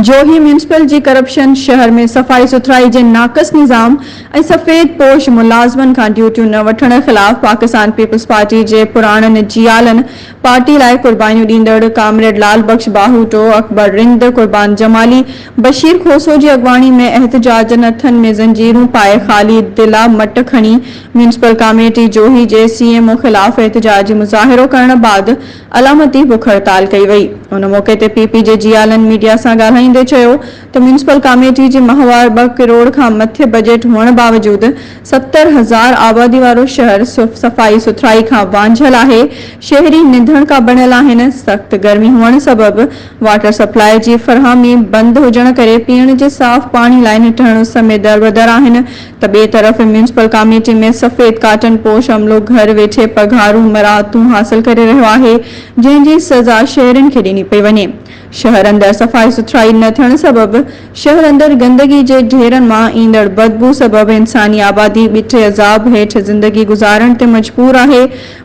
जोही म्यूनिसिपल जी करप्शन शहर में सफ़ाई सुथराई जे नाक़स निज़ाम ऐं सफ़ेद पोश मुलाज़मनि खां ड्यूटियूं न वठण ख़िलाफ़ पाकिस्तान पीपल्स पार्टी जे पुराणनि जियालनि पार्टी लाइ कुर्बानियूं ॾींदड़ कामरेड लाल बख्श बाहूटो, अकबर रिंद, कुर्बान जमाली, बशीर खोसो जी अॻवानी में एहतजाजनि हथनि में ज़ंजीरूं पाए ख़ाली दिला मट खणी म्यूनिसिपल कमेटी जोही जे सीएमओ ख़िलाफ़ एहतजाजी मुज़ाहिरो करण बाद अलामती बुख हड़ताल कई वई। उन मौके ते पीपी जे जियालनि मीडिया सां ॻाल्हाईंदे चयो त म्यूनिसिपल कमेटी जी माहवार 2 करोड़ खां मथे बजट हुअण बावजूद 70,000 आबादी वारो शहर सफ़ाई सुथराई खां वांझल आहे। शहरी निधण का बणियल आहिनि। सख़्त गर्मी हुअण सबबि वाटर सप्लाई जी फरहामी बंद हुजण करे पीअण जे साफ़ पाणी लाइ निठण उस में दरबदर आहिनि त ॿिए तरफ़ म्यूनिसिपल कमेटी में सफ़ेद काटन पोश अमलो घर वेठे पघारूं मराहतूं हासिल करे रहियो आहे, जंहिंजी सज़ा शहरियुनि खे ॾिनी पई वञे। शहर अंदर सफ़ाई सुथराई न थियण सबबि शहर अंदर गंदगी जे ढेरनि मां ईंदड़ बदबू सबबि इंसानी आबादी ॿिठे अज़ाब हेठि ज़िंदगी गुज़ारण ते मजबूर आहे।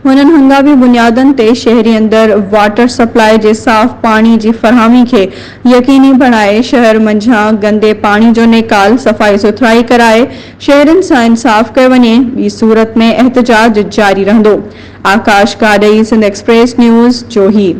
हुननि हंगामी बुनियादनि ते शहरी अंदर वाटर सप्लाई जे साफ़ पाणी जी फरहामी खे यकीनी बणाए शहर मंझां गंदे पाणी जो निकाल सफ़ाई सुथराई कराए शहरनि सां इंसाफ़ कयो वञे। ॿी सूरत में एहतजाज जारी रहंदो। आकाश काडई, सिंध एक्सप्रेस न्यूज़, जोही।